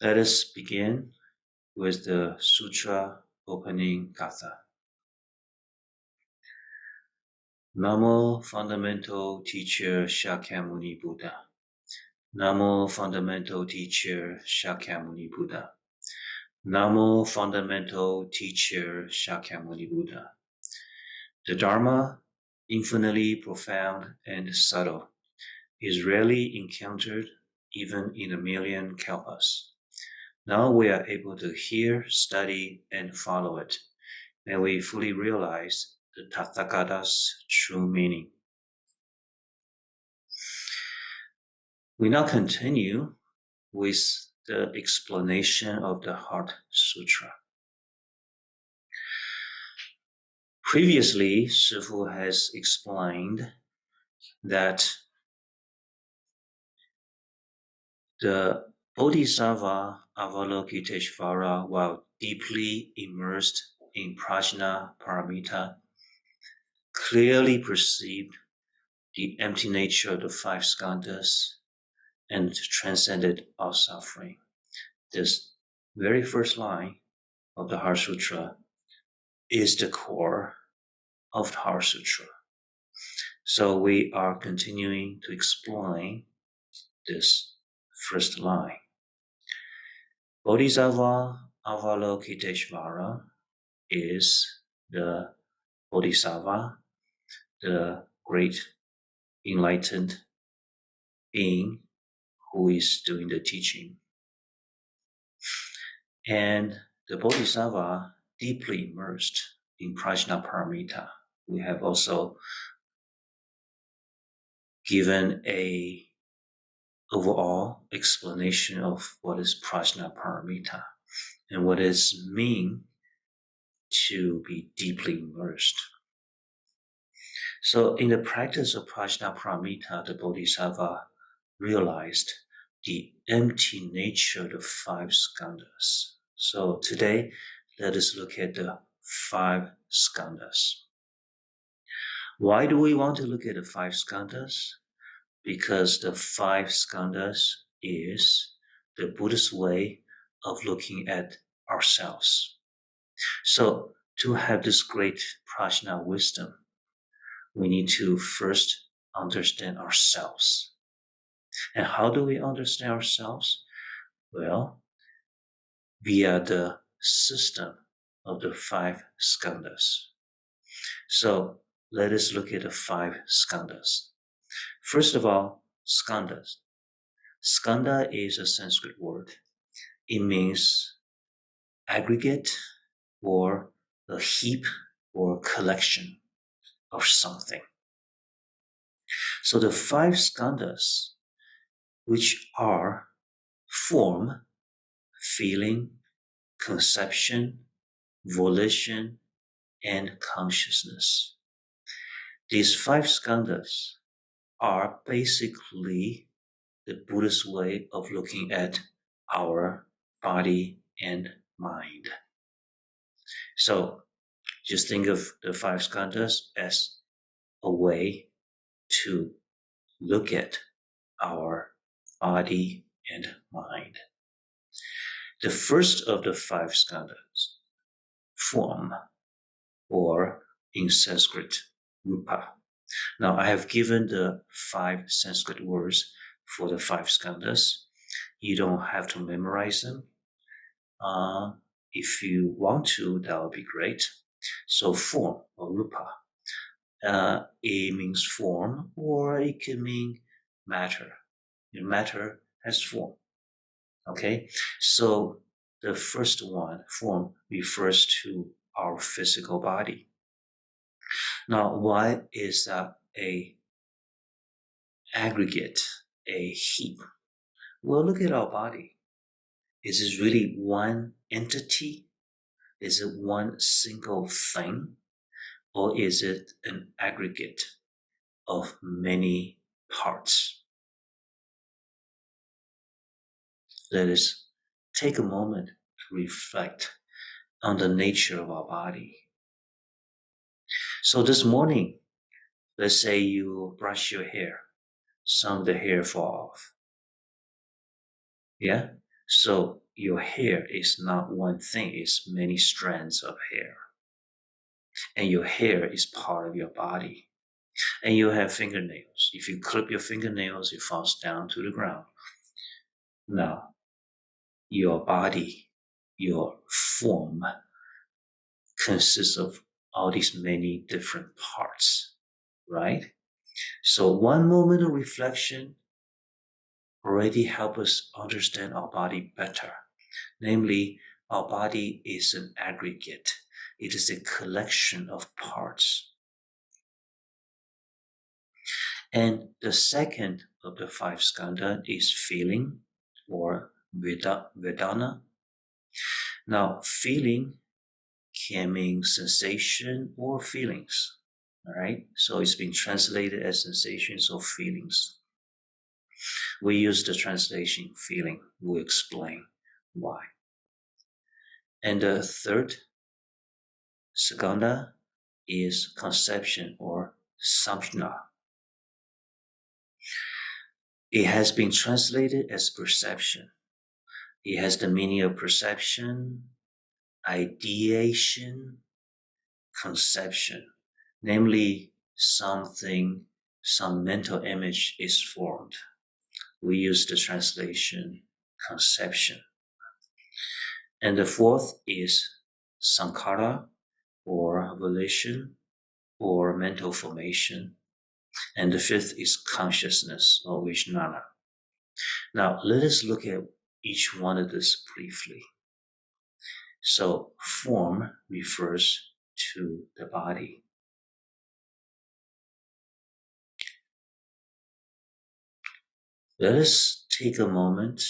Let us begin with the Sutra opening Gatha. Namo Fundamental Teacher Shakyamuni Buddha. Namo Fundamental Teacher Shakyamuni Buddha. Namo Fundamental Teacher Shakyamuni Buddha. The Dharma, infinitely profound and subtle, is rarely encountered even in a million kalpas. Now we are able to hear, study, and follow it. May we fully realize the Tathagata's true meaning. We now continue with the explanation of the Heart Sutra. Previously, Shifu has explained that the Bodhisattva Avalokiteshvara, while deeply immersed in Prajna Paramita, clearly perceived the empty nature of the five skandhas and transcended all suffering. This very first line of the Heart Sutra is the core of the Heart Sutra. So we are continuing to explain this first line. Bodhisattva Avalokiteshvara is the Bodhisattva, the great enlightened being who is doing the teaching. And the Bodhisattva deeply immersed in Prajna Paramita. We have also given a overall explanation of what is Prajna Paramita and what it means to be deeply immersed. So in the practice of Prajna Paramita, the Bodhisattva realized the empty nature of the five skandhas. So today, let us look at the five skandhas. Why do we want to look at the five skandhas? Because the five skandhas is the Buddhist way of looking at ourselves. So to have this great prajna wisdom, we need to first understand ourselves. And how do we understand ourselves? Well, via the system of the five skandhas. So let us look at the five skandhas. First of all, skandhas. Skandha is a Sanskrit word. It means aggregate or a heap or collection of something. So the five skandhas, which are form, feeling, conception, volition, and consciousness. These five skandhas are basically the Buddhist way of looking at our body and mind. So just think of the five skandhas as a way to look at our body and mind. The first of the five skandhas, form, or in Sanskrit, rupa. Now I have given the five Sanskrit words for the five skandhas. You don't have to memorize them. If you want to, that would be great. So form or rupa, it means form, or it can mean matter. Matter has form. Okay, so the first one, form, refers to our physical body. Now, why is that a aggregate, a heap? Well, look at our body. Is it really one entity? Is it one single thing? Or is it an aggregate of many parts? Let us take a moment to reflect on the nature of our body. So this morning, let's say you brush your hair, some of the hair fall off. Yeah? So your hair is not one thing, it's many strands of hair. And your hair is part of your body. And you have fingernails. If you clip your fingernails, it falls down to the ground. Now, your body, your form consists of all these many different parts, right? So one moment of reflection already help us understand our body better. Namely, our body is an aggregate. It is a collection of parts. And the second of the five skandha is feeling or vedana. Now, feeling can mean sensation or feelings. All right, so it's been translated as sensations or feelings. We use the translation feeling. We'll explain why. And the third skandha is conception or samjna. It has been translated as perception. It has the meaning of perception, ideation, conception. Namely, some mental image is formed. We use the translation conception. And the fourth is sankhara or volition or mental formation. And the fifth is consciousness or vijnana. Now, let us look at each one of this briefly. So, form refers to the body. Let us take a moment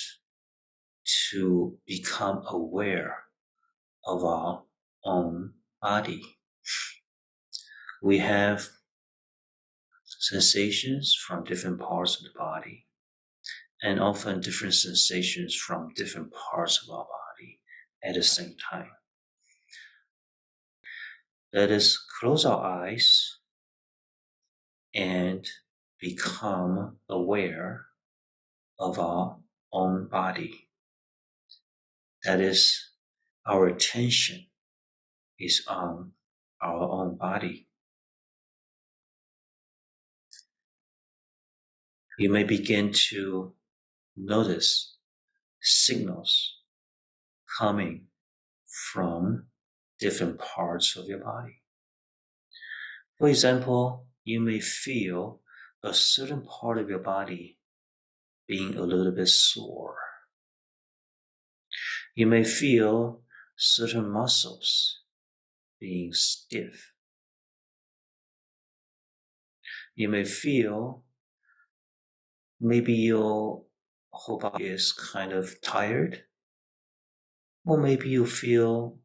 to become aware of our own body. We have sensations from different parts of the body, and often different sensations from different parts of our body at the same time. Let us close our eyes and become aware of our own body. That is, our attention is on our own body. You may begin to notice signals coming from different parts of your body. For example, you may feel a certain part of your body being a little bit sore. You may feel certain muscles being stiff. You may feel maybe your whole body is kind of tired, or maybe you feel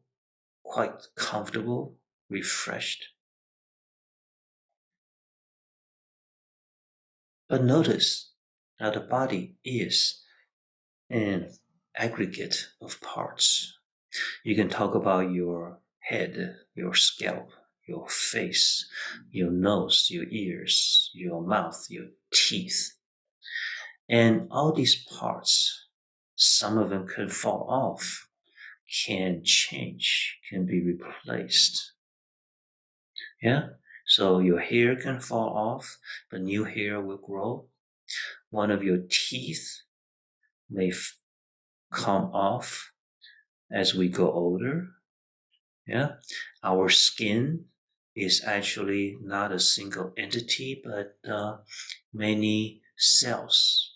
quite comfortable, refreshed. But notice that the body is an aggregate of parts. You can talk about your head, your scalp, your face, your nose, your ears, your mouth, your teeth. And all these parts, some of them can fall off, can change, can be replaced. Yeah? So your hair can fall off, but new hair will grow. One of your teeth may come off as we grow older. Yeah? Our skin is actually not a single entity, but many cells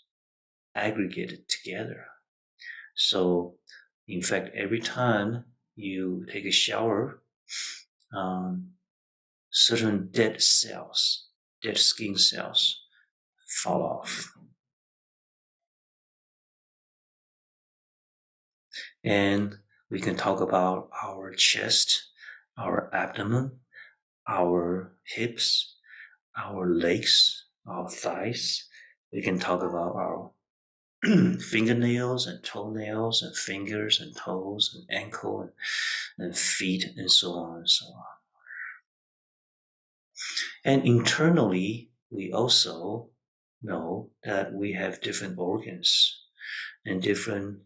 aggregated together. So, in fact, every time you take a shower, certain dead cells, dead skin cells, fall off. And we can talk about our chest, our abdomen, our hips, our legs, our thighs. We can talk about our fingernails and toenails and fingers and toes and ankle and feet and so on and so on. And internally, we also know that we have different organs and different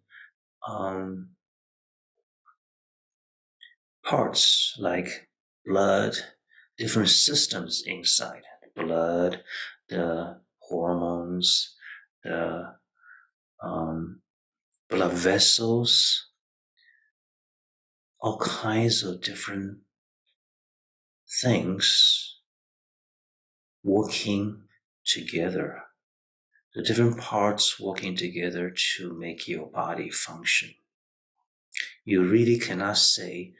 parts like blood, different systems inside blood, the hormones, the blood vessels, all kinds of different things working together. The different parts working together to make your body function. You really cannot say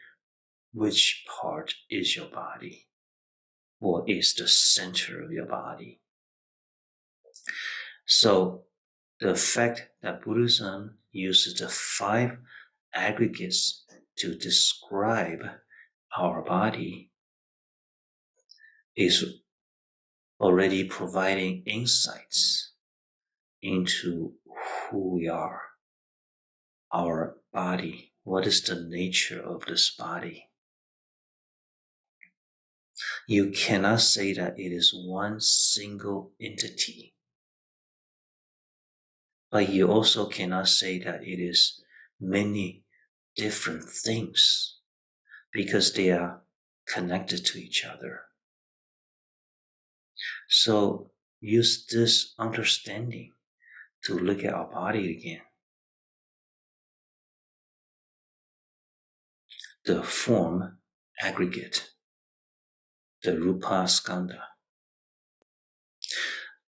which part is your body or is the center of your body. So the fact that Buddhism uses the 5 aggregates to describe our body is already providing insights into who we are, our body. What is the nature of this body? You cannot say that it is one single entity, but you also cannot say that it is many different things because they are connected to each other. So use this understanding to look at our body again. The form aggregate, the Rupa Skandha.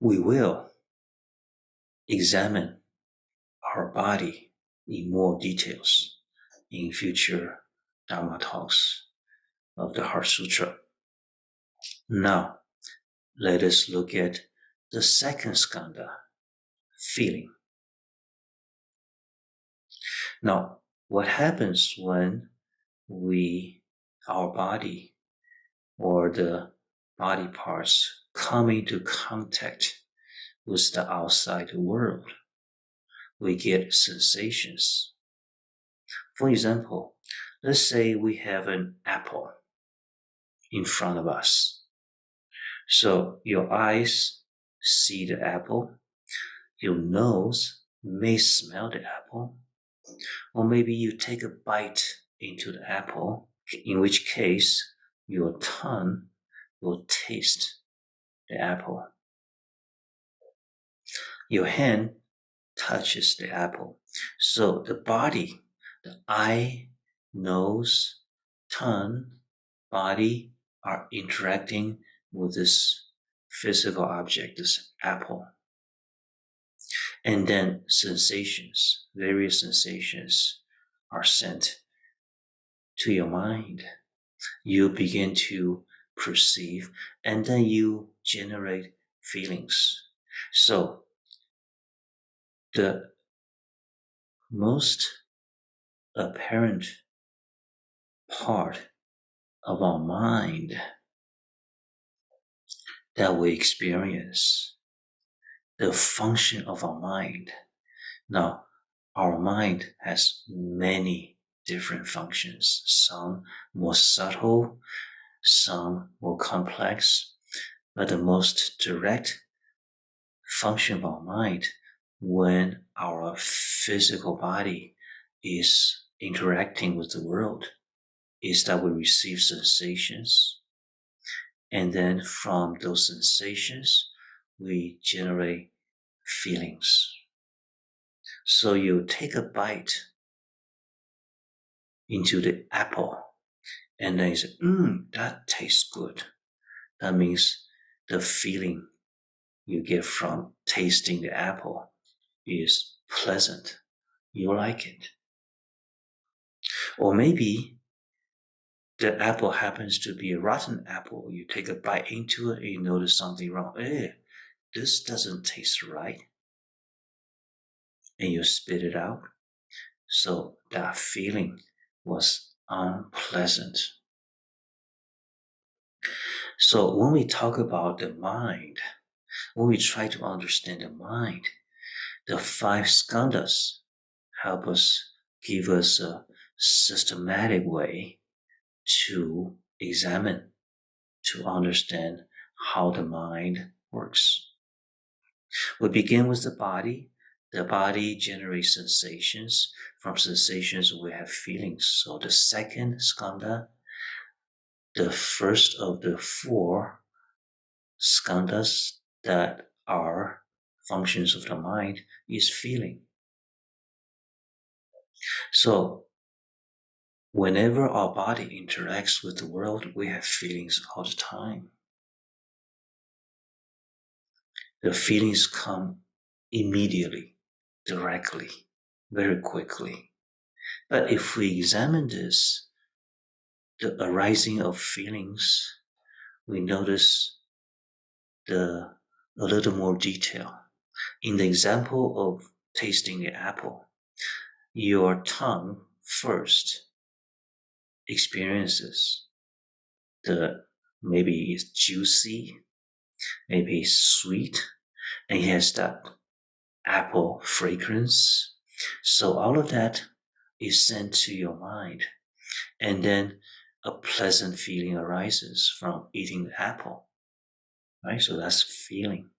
We will examine our body in more details in future Dharma talks of the Heart Sutra. Now, let us look at the second skandha, feeling. Now, what happens when our body or the body parts come into contact with the outside world? We get sensations. For example, let's say we have an apple in front of us. So your eyes see the apple, your nose may smell the apple, or maybe you take a bite into the apple, in which case your tongue will taste the apple. Your hand touches the apple. So the body, the eye, nose, tongue, body are interacting with this physical object, this apple. And then sensations, various sensations are sent to your mind. You begin to perceive, and then you generate feelings. So the most apparent part of our mind that we experience, the function of our mind. Now, our mind has many different functions, some more subtle, some more complex, but the most direct function of our mind when our physical body is interacting with the world is that we receive sensations, and then from those sensations we generate feelings. So you take a bite into the apple and then you say, that tastes good. That means the feeling you get from tasting the apple is pleasant. You like it. Or maybe the apple happens to be a rotten apple. You take a bite into it and you notice something wrong. This doesn't taste right. And you spit it out. So that feeling was unpleasant. So when we talk about the mind, when we try to understand the mind, the 5 skandhas help us, give us a systematic way to examine, to understand how the mind works. We begin with the body. The body generates sensations. From sensations, we have feelings. So the second skandha, the first of the four skandhas that are functions of the mind, is feeling. So whenever our body interacts with the world, we have feelings all the time. The feelings come immediately, directly, very quickly. But if we examine this, the arising of feelings, we notice a little more detail. In the example of tasting the apple, your tongue first experiences the maybe it's juicy, maybe it's sweet, and it has that apple fragrance. So all of that is sent to your mind, and then a pleasant feeling arises from eating the apple, right? So that's feeling.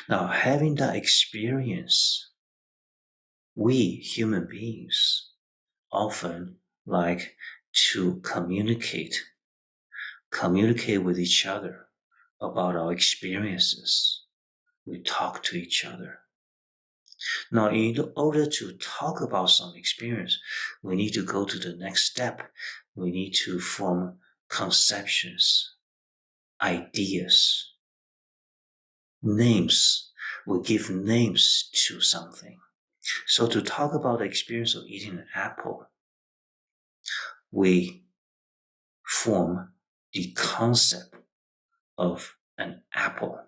Now, having that experience, we human beings often like to communicate with each other about our experiences. We talk to each other. Now, in order to talk about some experience, we need to go to the next step. We need to form conceptions, ideas, names. We give names to something. So to talk about the experience of eating an apple, we form the concept of an apple.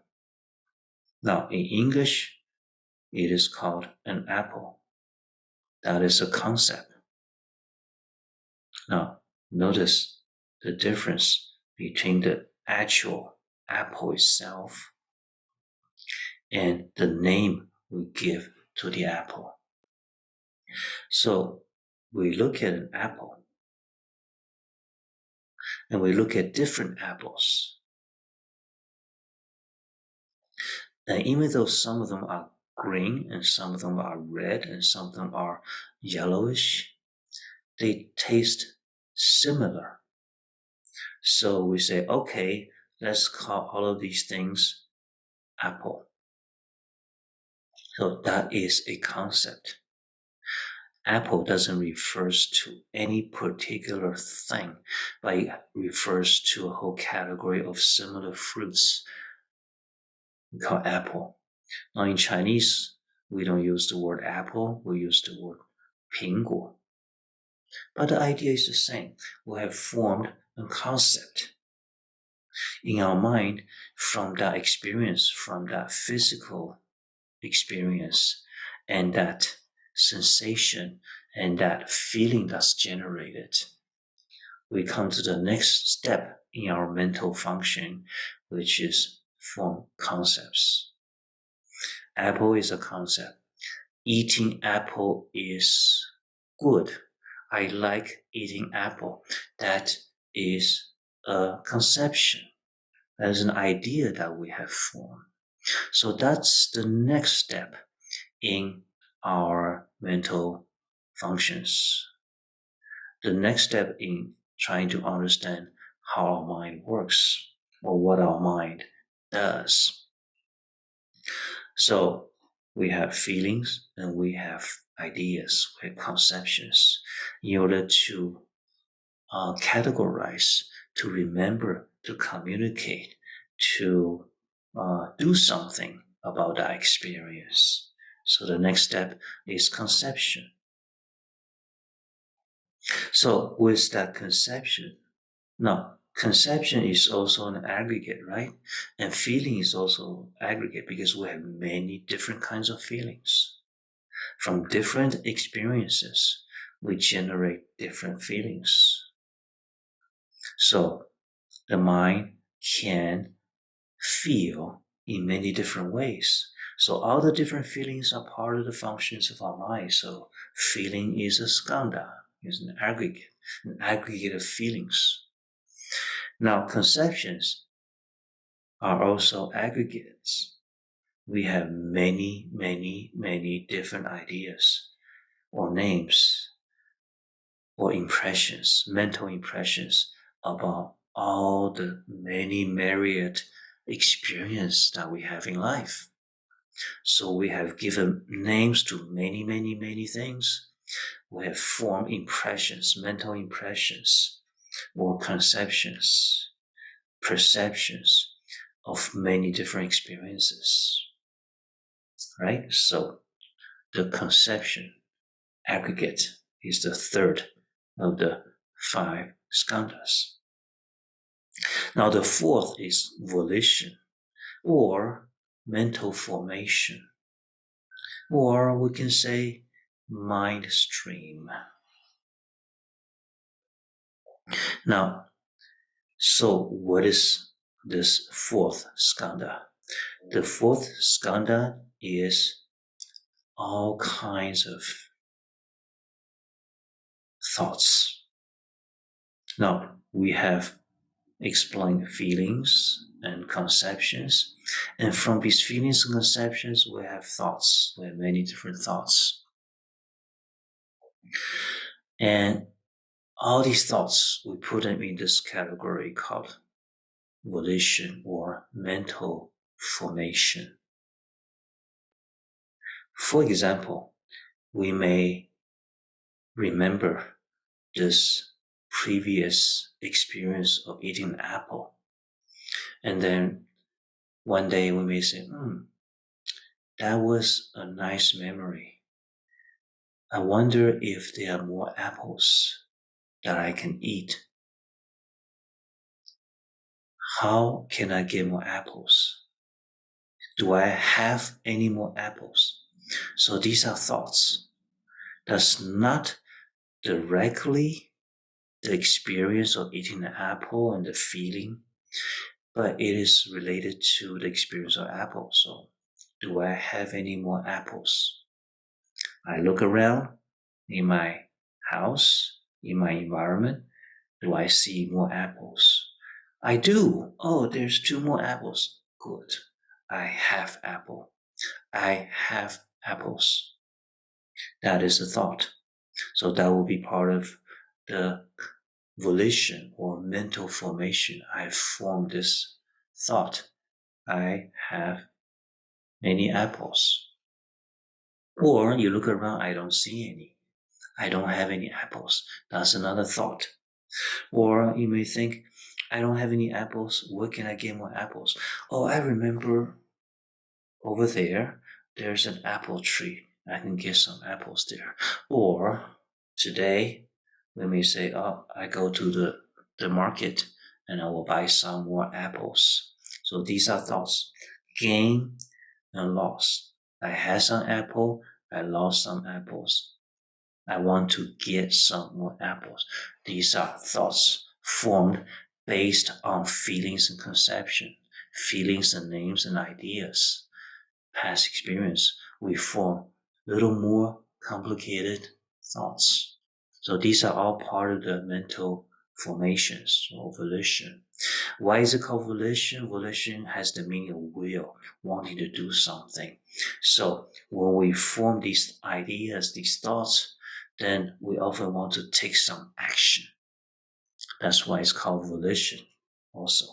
Now, in English, it is called an apple. That is a concept. Now, notice the difference between the actual apple itself and the name we give to the apple. So we look at an apple and we look at different apples. And even though some of them are green and some of them are red and some of them are yellowish, they taste similar. So we say, okay, let's call all of these things apple. So that is a concept. Apple doesn't refers to any particular thing, but it refers to a whole category of similar fruits. We call apple. Now in Chinese, we don't use the word apple, we use the word 苹果. But the idea is the same. We have formed a concept in our mind from that experience, from that physical experience, and that sensation and that feeling that's generated. We come to the next step in our mental function, which is form concepts. Apple is a concept. Eating apple is good. I like eating apple. That is a conception. That is an idea that we have formed. So that's the next step in our mental functions. The next step in trying to understand how our mind works or what our mind does. So we have feelings and we have ideas, we have conceptions in order to categorize, to remember, to communicate, to do something about that experience. So the next step is conception. So with that conception, now conception is also an aggregate, right? And feeling is also aggregate because we have many different kinds of feelings. From different experiences, we generate different feelings. So the mind can feel in many different ways. So all the different feelings are part of the functions of our mind. So feeling is a skandha, is an aggregate of feelings. Now conceptions are also aggregates. we have many, many, many different ideas or names or impressions, mental impressions about all the many myriad experience that we have in life. So we have given names to many, many, many things. We have formed impressions, mental impressions, or conceptions, perceptions of many different experiences, right? So the conception aggregate is the third of the 5 skandhas. Now the fourth is volition, or mental formation, or we can say mind stream. Now, so what is this fourth skandha? The fourth skandha is all kinds of thoughts. Now, we have explained feelings and conceptions, and from these feelings and conceptions, we have thoughts. We have many different thoughts. And all these thoughts, we put them in this category called volition or mental formation. For example, we may remember this previous experience of eating an apple. And then one day we may say, that was a nice memory. I wonder if there are more apples that I can eat. How can I get more apples? Do I have any more apples? So these are thoughts. That's not directly the experience of eating an apple and the feeling, but it is related to the experience of apples. So do I have any more apples? I look around in my house, in my environment. Do I see more apples? I do. Oh, there's 2 more apples. Good. I have apple. I have apples. That is a thought. So that will be part of the volition or mental formation. I formed this thought. I have many apples. Or you look around, I don't see any. I don't have any apples. That's another thought. Or you may think, I don't have any apples. Where can I get more apples? Oh, I remember over there, there's an apple tree. I can get some apples there. Or today, we may say, oh, I go to the market and I will buy some more apples. So these are thoughts. Gain and loss. I had some apple. I lost some apples. I want to get some more apples. These are thoughts formed based on feelings and conception, feelings and names and ideas, past experience. We form little more complicated thoughts. So these are all part of the mental formations or volition. Why is it called volition? Volition has the meaning of will, wanting to do something. So when we form these ideas, these thoughts, then we often want to take some action. That's why it's called volition also.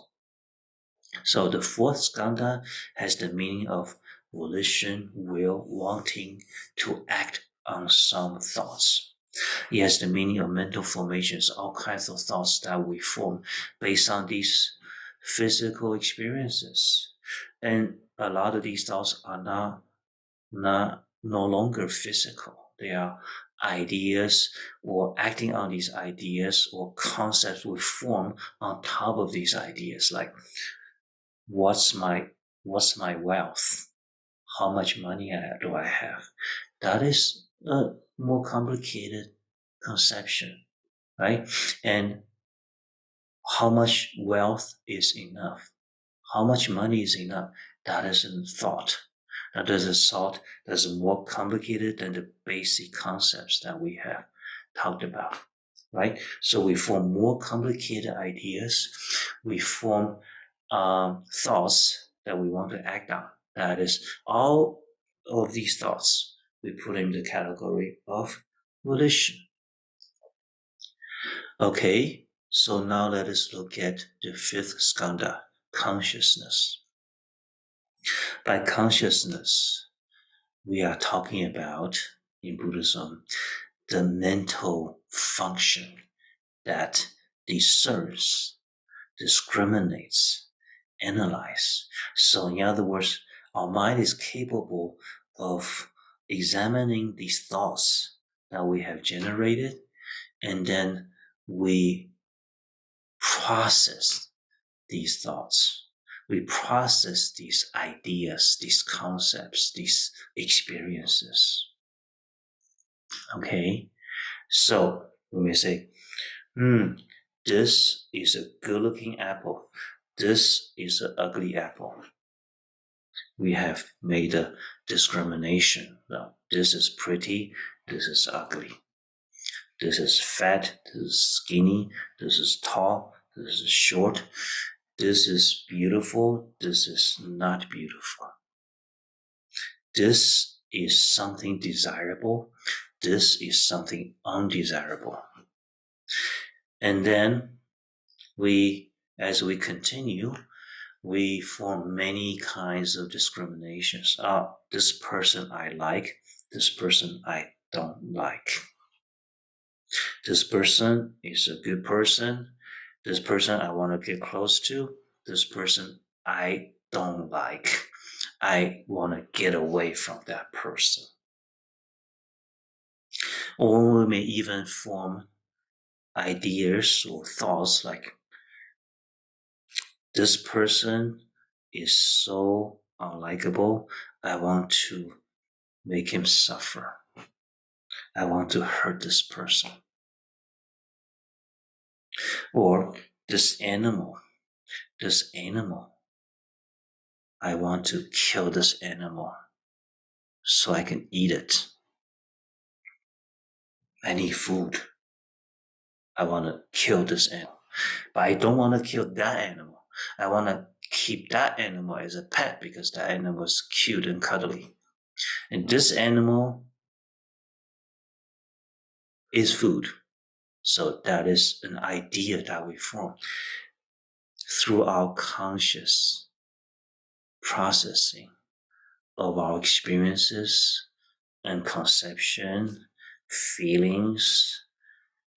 So the fourth skandha has the meaning of volition, will, wanting to act on some thoughts. It has the meaning of mental formations, all kinds of thoughts that we form based on these physical experiences. And a lot of these thoughts are no longer physical. They are ideas or acting on these ideas or concepts we form on top of these ideas, like what's my wealth? How much money do I have? That is a more complicated conception, right? And how much wealth is enough? How much money is enough? That is a thought. That is a thought that's more complicated than the basic concepts that we have talked about, right? So we form more complicated ideas. We form thoughts that we want to act on. That is, all of these thoughts we put in the category of volition. Okay, so now let us look at the fifth skandha, consciousness. By consciousness, we are talking about, in Buddhism, the mental function that discerns, discriminates, analyze. So in other words, our mind is capable of examining these thoughts that we have generated, and then we process these thoughts. We process these ideas, these concepts, these experiences. Okay, so when we say, this is a good-looking apple, this is an ugly apple, we have made a discrimination. Now, this is pretty, this is ugly. This is fat, this is skinny, this is tall, this is short. This is beautiful, this is not beautiful. This is something desirable, this is something undesirable. And then as we continue, we form many kinds of discriminations. This person I like, this person I don't like. This person is a good person. This person I want to get close to. This person I don't like. I want to get away from that person. Or we may even form ideas or thoughts like, this person is so unlikable, I want to make him suffer. I want to hurt this person. Or this animal, I want to kill this animal so I can eat it. I need food. I want to kill this animal. But I don't want to kill that animal. I want to keep that animal as a pet because that animal is cute and cuddly. And this animal is food. So that is an idea that we form through our conscious processing of our experiences and conception, feelings,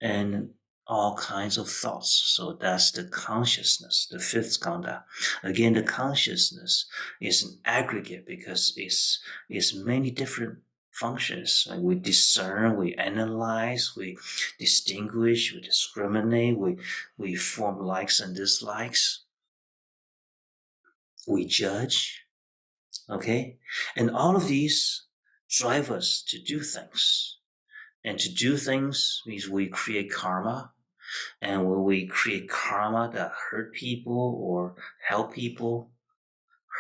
and all kinds of thoughts. So that's the consciousness, the fifth skandha. Again, the consciousness is an aggregate because it's many different functions. Like we discern, we analyze, we distinguish, we discriminate, we form likes and dislikes, we judge. Okay? And all of these drive us to do things. And to do things means we create karma. And when we create karma that hurt people or help people,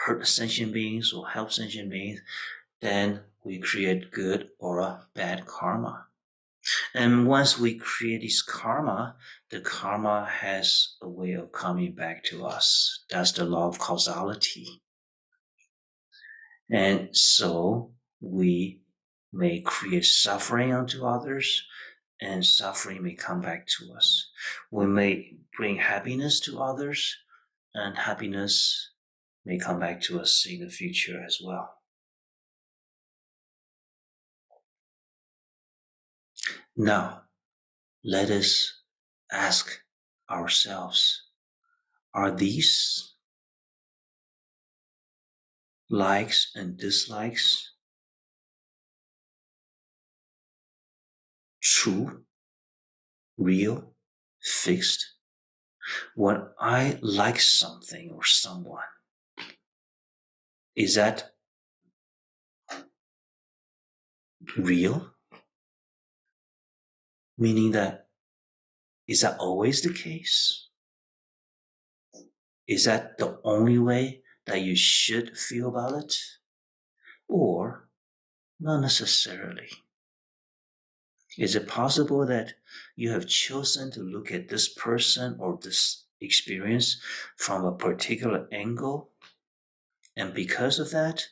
hurt sentient beings or help sentient beings, then we create good or a bad karma. And once we create this karma, the karma has a way of coming back to us. That's the law of causality. And so we may create suffering unto others, and suffering may come back to us. We may bring happiness to others, and happiness may come back to us in the future as well. Now, let us ask ourselves, are these likes and dislikes true, real, fixed? When I like something or someone, is that real? Meaning that, is that always the case? Is that the only way that you should feel about it? Or not necessarily? Is it possible that you have chosen to look at this person or this experience from a particular angle And because of that,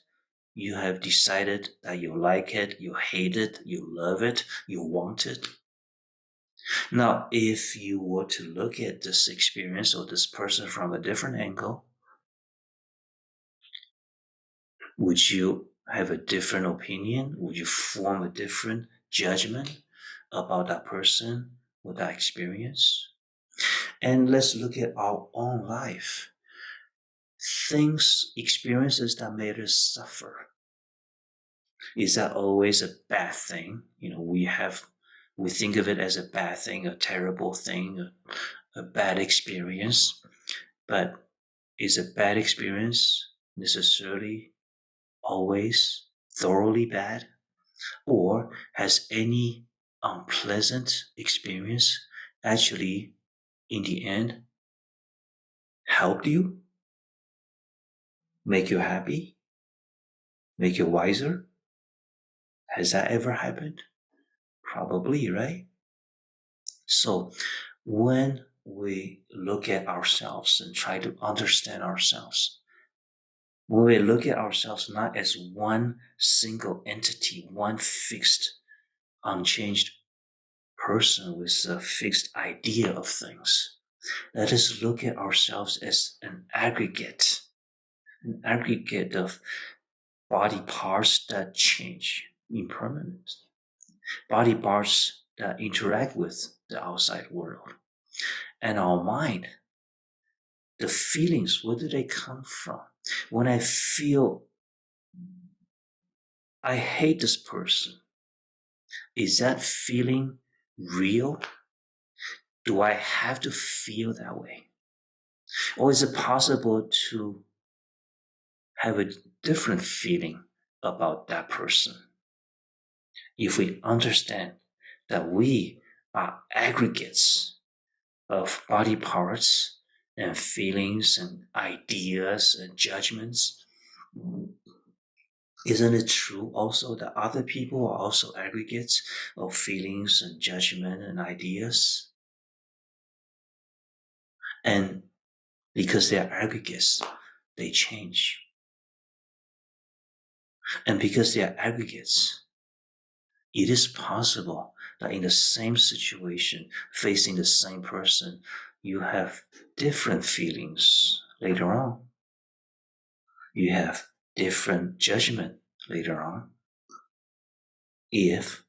you have decided that you like it, you hate it, you love it, you want it. Now, if you were to look at this experience or this person from a different angle, would you have a different opinion? Would you form a different judgment about that person or that experience? And let's look at our own life. Things, experiences that made us suffer. Is that always a bad thing? We think of it as a bad thing, a terrible thing, a bad experience. But is a bad experience necessarily always thoroughly bad? Or has any unpleasant experience actually, in the end, helped you, make you happy, make you wiser? Has that ever happened? Probably, right? So when we look at ourselves and try to understand ourselves, when we look at ourselves not as one single entity, one fixed, unchanged person with a fixed idea of things, let us look at ourselves as an aggregate of body parts that change impermanent, body parts that interact with the outside world. And our mind, the feelings, where do they come from? When I feel I hate this person, is that feeling real? Do I have to feel that way? Or is it possible to have a different feeling about that person? If we understand that we are aggregates of body parts and feelings and ideas and judgments, isn't it true also that other people are also aggregates of feelings and judgment and ideas? And because they are aggregates, they change. And because they are aggregates, it is possible that in the same situation, facing the same person, you have different feelings later on. You have different judgment later on. If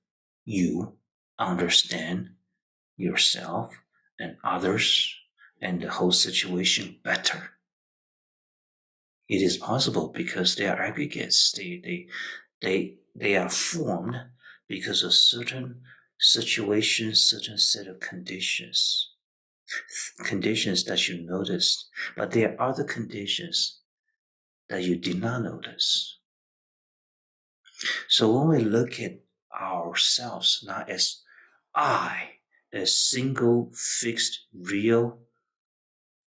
you understand yourself and others and the whole situation better. It is possible because they are aggregates. They are formed because of certain situations, certain set of conditions that you noticed, but there are other conditions that you did not notice. So when we look at ourselves not as I, a single fixed real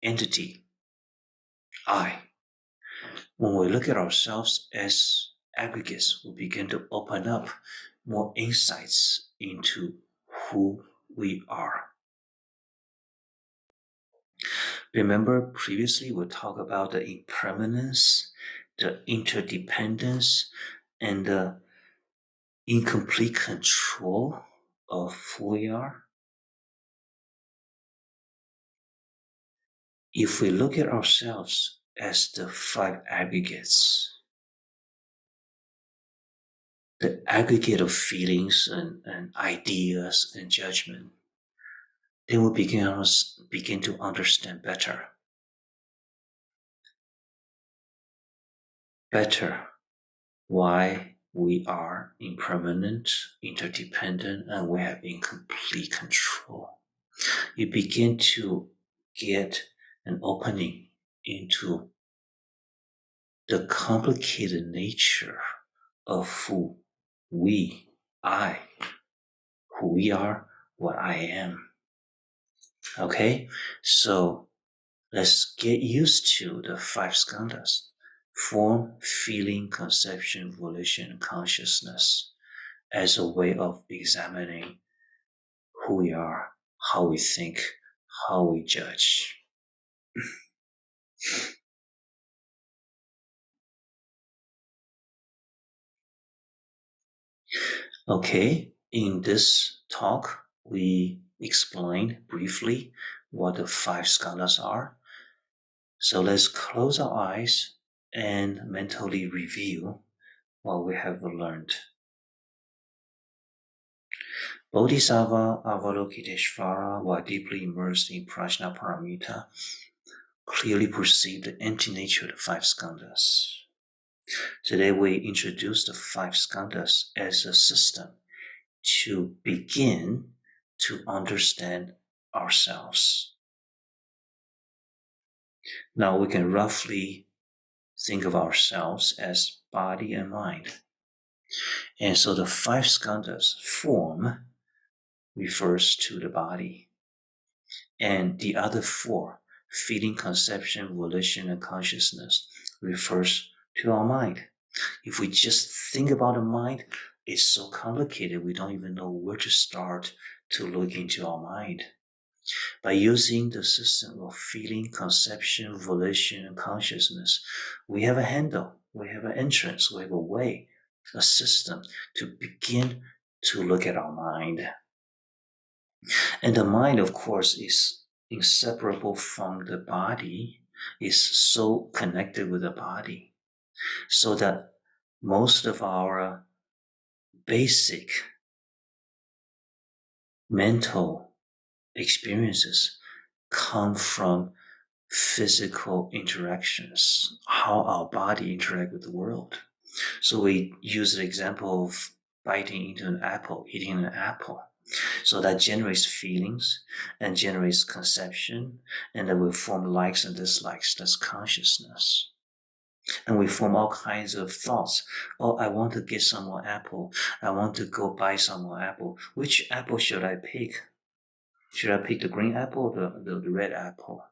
entity, when we look at ourselves as aggregates, we begin to open up more insights into who we are. Remember, previously we talked about the impermanence, the interdependence, and the incomplete control of who we are. If we look at ourselves as the five aggregates, the aggregate of feelings and ideas and judgment, then we begin to understand better why we are impermanent, interdependent, and we have incomplete control. You begin to get an opening into the complicated nature of who we are, what I am. Okay? So let's get used to the five skandhas: form, feeling, conception, volition, and consciousness, as a way of examining who we are, how we think, how we judge. Okay, in this talk, we explained briefly what the 5 skandhas are. So let's close our eyes and mentally review what we have learned. Bodhisattva Avalokiteshvara, while deeply immersed in Prajnaparamita, clearly perceived the empty nature of the 5 skandhas. Today we introduce the 5 skandhas as a system to begin to understand ourselves. Now we can roughly think of ourselves as body and mind. And so the 5 skandhas, form refers to the body. And the other 4, feeling, conception, volition, and consciousness, refers to our mind. If we just think about the mind, it's so complicated we don't even know where to start to look into our mind. By using the system of feeling, conception, volition, and consciousness, we have a handle, we have an entrance, we have a way, a system to begin to look at our mind. And the mind, of course, is inseparable from the body, is so connected with the body, so that most of our basic mental experiences come from physical interactions, how our body interact with the world. So we use the example of biting into an apple, eating an apple. So that generates feelings and generates conception, and then we form likes and dislikes. That's consciousness. And we form all kinds of thoughts. Oh, I want to get some more apple. I want to go buy some more apple. Which apple should I pick? Should I pick the green apple or the red apple?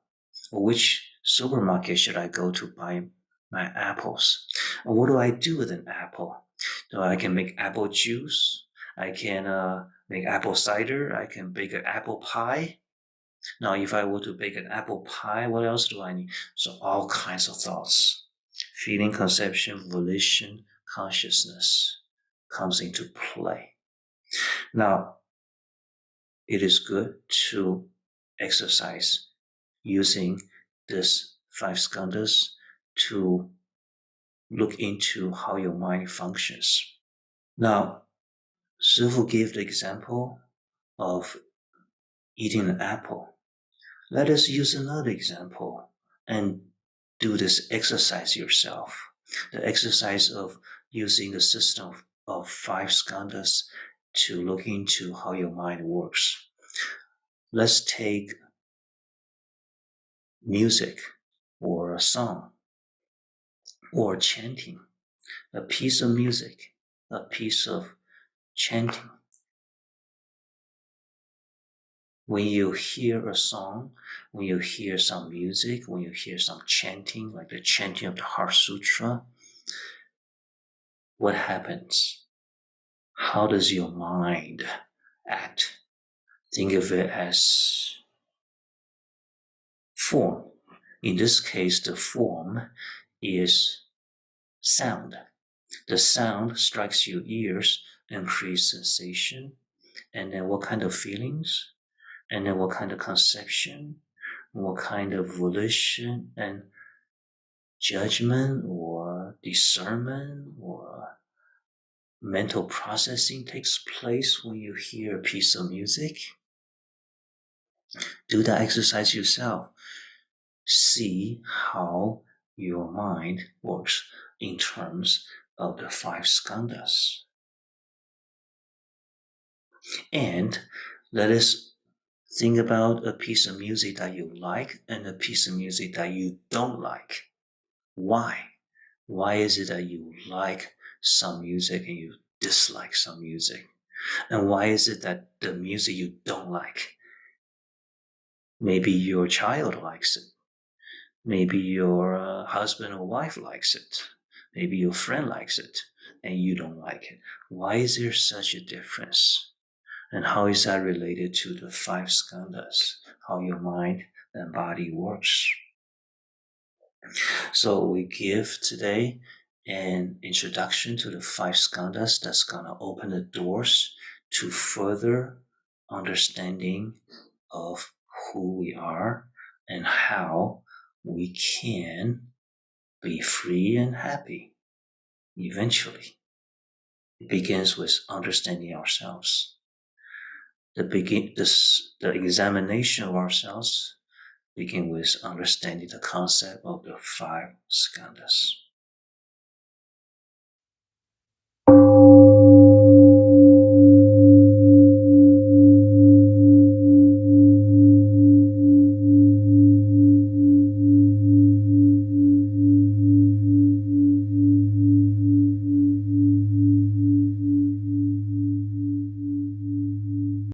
Or which supermarket should I go to buy my apples? And what do I do with an apple? So I can make apple juice. I can make apple cider. I can bake an apple pie. Now, if I were to bake an apple pie, what else do I need? So all kinds of thoughts. Feeling, conception, volition, consciousness comes into play. Now, it is good to exercise using this 5 skandhas to look into how your mind functions. Now, Shifu gave the example of eating an apple. Let us use another example and do this exercise yourself. The exercise of using the system of 5 skandhas to look into how your mind works. Let's take music or a song or chanting, a piece of music, a piece of chanting. When you hear a song, when you hear some music, when you hear some chanting, like the chanting of the Heart Sutra, what happens? How does your mind act? Think of it as form. In this case, the form is sound. The sound strikes your ears and creates sensation. And then what kind of feelings? And then what kind of conception? What kind of volition and judgment or discernment or mental processing takes place when you hear a piece of music? Do that exercise yourself. See how your mind works in terms of the 5 skandhas. And let us think about a piece of music that you like and a piece of music that you don't like. Why? Why is it that you like some music and you dislike some music? And why is it that the music you don't like, maybe your child likes it, maybe your husband or wife likes it, maybe your friend likes it, and you don't like it? Why is there such a difference? And how is that related to the 5 skandhas, how your mind and body works? So we give today an introduction to the 5 skandhas that's gonna open the doors to further understanding of who we are and how we can be free and happy eventually. It begins with understanding ourselves. The examination of ourselves begin with understanding the concept of the 5 skandhas.